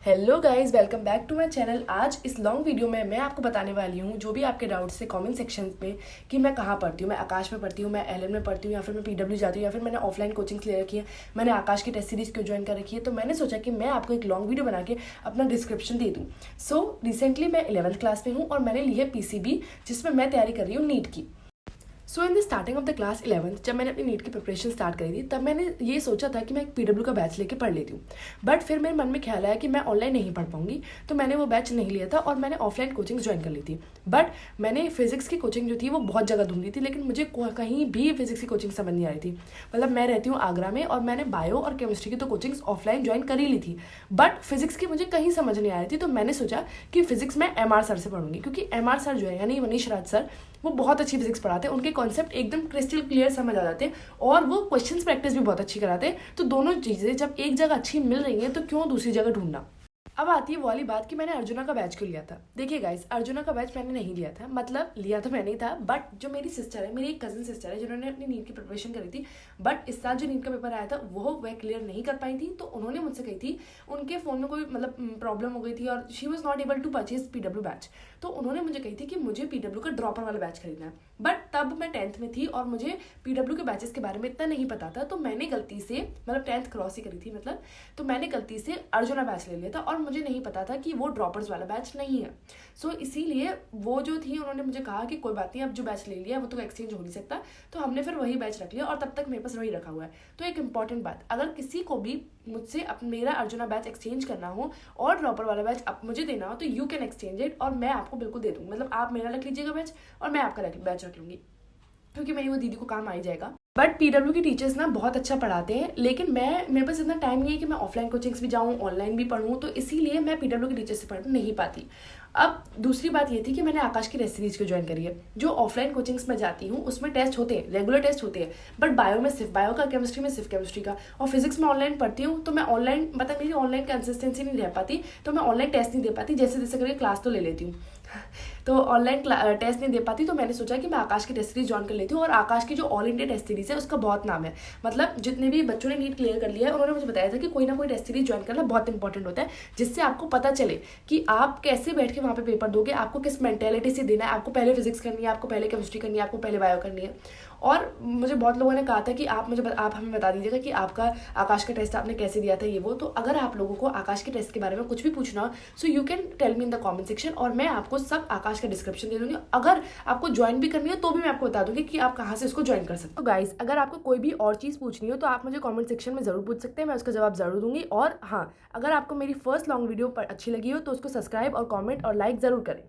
Hello guys, welcome back to my channel. आज इस long video में मैं आपको बताने वाली हूँ जो भी आपके डाउट्स थे कमेंट सेक्शन में कि मैं कहाँ पढ़ती हूँ। मैं आकाश में पढ़ती हूँ, मैं एलएन में पढ़ती हूँ, या फिर मैं पीडब्ल्यू जाती हूँ, या फिर मैंने ऑफलाइन कोचिंग ले रखी है, मैंने आकाश की टेस्ट सीरीज क्यों ज्वाइन कर रखी है। तो मैंने सोचा कि मैं आपको एक लॉन्ग वीडियो बना के अपना डिस्क्रिप्शन दे दूँ। सो रिसेंटली मैं 11th क्लास में हूँ और मैंने ली है पीसीबी, जिसमें मैं तैयारी कर रही हूँ नीट की। So in the starting of the class 11th, जब मैंने अपनी नीट की प्रिपरेशन स्टार्ट करी थी, तब मैंने ये सोचा था कि मैं एक पीडब्ल्यू का बैच लेके पढ़ लेती हूँ। बट फिर मेरे मन में ख्याल आया कि मैं ऑनलाइन नहीं पढ़ पाऊंगी, तो मैंने वो बैच नहीं लिया था और मैंने ऑफलाइन कोचिंग ज्वाइन कर ली थी। बट मैंने फिजिक्स की कोचिंग जो थी वो बहुत जगह ढूंढी थी, लेकिन मुझे कहीं भी फिजिक्स की कोचिंग समझ नहीं आ रही थी। मतलब मैं रहती हूँ आगरा में और मैंने बायो और केमिस्ट्री की तो कोचिंग्स ऑफलाइन ज्वाइन कर ही ली थी, बट फिजिक्स की मुझे कहीं समझ नहीं आ रही थी। तो मैंने सोचा कि फिजिक्स मैं एमआर सर से पढ़ूंगी, क्योंकि एमआर सर जो है यानी मनीष राज सर, वो बहुत अच्छी फिजिक्स पढ़ाते हैं। उनके कॉन्सेप्ट एकदम क्रिस्टल क्लियर समझ आ जाते हैं और वो क्वेश्चंस प्रैक्टिस भी बहुत अच्छी कराते हैं। तो दोनों चीज़ें जब एक जगह अच्छी मिल रही हैं तो क्यों दूसरी जगह ढूंढना। अब आती है वो वाली बात कि मैंने अर्जुना का बैच क्यों लिया था। देखिए गाइस, अर्जुना का बैच मैंने नहीं लिया था, मतलब लिया तो मैंने ही था, बट जो मेरी सिस्टर है, मेरी एक कजन सिस्टर है, जिन्होंने अपनी नीट की प्रिपरेशन करी थी, बट इस साल जो नीट का पेपर आया था वह क्लियर नहीं कर पाई थी। तो उन्होंने मुझसे कही थी, उनके फ़ोन में कोई मतलब प्रॉब्लम हो गई थी और she was not able to purchase PW batch. तो उन्होंने मुझे कही थी कि मुझे पीडब्ल्यू का ड्रॉपर वाला बैच खरीदना है। बट तब मैं 10th में थी और मुझे पीडब्ल्यू के बैचेस के बारे में इतना नहीं पता था। तो मैंने गलती से, मतलब 10th क्रॉस ही करी थी मतलब, तो मैंने गलती से अर्जुना बैच ले लिया था और मुझे नहीं पता था कि वो ड्रॉपर्स वाला बैच नहीं है। सो इसीलिए वो जो थी, उन्होंने मुझे कहा कि कोई बात नहीं, अब जो बैच ले लिया वो तो एक्सचेंज हो नहीं सकता। तो हमने फिर वही बैच रख लिया और तब तक मेरे पास वही रखा हुआ है। तो एक इंपॉर्टेंट बात, अगर किसी को भी मुझसे मेरा अर्जुना बैच एक्सचेंज करना हो और ड्रॉपर वाला बैच मुझे देना हो, तो यू कैन एक्सचेंज इट और मैं आपको बिल्कुल दे दूँगी। मतलब आप मेरा रख लीजिएगा बैच और मैं आपका बैच रख लूँगी, क्योंकि मेरी वो दीदी को काम आ ही जाएगा। बट पीडब्ल्यू के टीचर्स ना बहुत अच्छा पढ़ाते हैं, लेकिन मेरे पास इतना टाइम नहीं है कि मैं ऑफलाइन कोचिंग्स भी जाऊँ, ऑनलाइन भी पढ़ूँ, तो इसीलिए मैं पीडब्ल्यू के टीचर से पढ़ नहीं पाती। अब दूसरी बात ये थी कि मैंने आकाश की टेस्ट सीरीज को ज्वाइन करी है। जो ऑफलाइन कोचिंग्स में जाती हूँ उसमें टेस्ट होते हैं, रेगुलर टेस्ट होते हैं, बट बायो में सिर्फ बायो का, केमिस्ट्री में सिर्फ केमिस्ट्री का, और फिजिक्स में ऑनलाइन पढ़ती हूँ। तो मैं ऑनलाइन, मतलब मेरी ऑनलाइन कंसिस्टेंसी नहीं रह पाती, तो मैं ऑनलाइन टेस्ट नहीं दे पाती। जैसे जैसे करके क्लास तो ले लेती हूँ, तो ऑनलाइन टेस्ट नहीं दे पाती। तो मैंने सोचा कि मैं आकाश की टेस्ट सीरीज ज्वाइन कर लेती हूँ। और आकाश की जो ऑल इंडिया टेस्ट सीरीज है उसका बहुत नाम है, मतलब जितने भी बच्चों ने नीट क्लियर कर लिया है उन्होंने मुझे बताया था कि कोई ना कोई टेस्ट सीरीज ज्वाइन करना बहुत इंपॉर्टेंट होता है, जिससे आपको पता चले कि आप कैसे बैठ के वहाँ पे पेपर दोगे, आपको किस मेंटेलिटी से देना है, आपको पहले फिजिक्स करनी है, आपको पहले केमिस्ट्री करनी है, आपको पहले बायो करनी है। और मुझे बहुत लोगों ने कहा था कि आप हमें बता दीजिएगा कि आपका आकाश का टेस्ट आपने कैसे दिया था, ये वो। तो अगर आप लोगों को आकाश के टेस्ट के बारे में कुछ भी पूछना हो, so you can tell me in the comment section और मैं आपको सब आकाश का डिस्क्रिप्शन दे दूंगी। अगर आपको ज्वाइन भी करनी है तो भी मैं आपको बता दूंगी कि आप कहाँ से इसको ज्वाइन कर सकते हो। तो गाइस, अगर आपको कोई भी और चीज़ पूछनी हो तो आप मुझे कमेंट सेक्शन में ज़रूर पूछ सकते हैं, मैं उसका जवाब ज़रूर दूंगी। और हाँ, अगर आपको मेरी फर्स्ट लॉन्ग वीडियो अच्छी लगी हो तो उसको सब्सक्राइब और कॉमेंट और लाइक ज़रूर करें।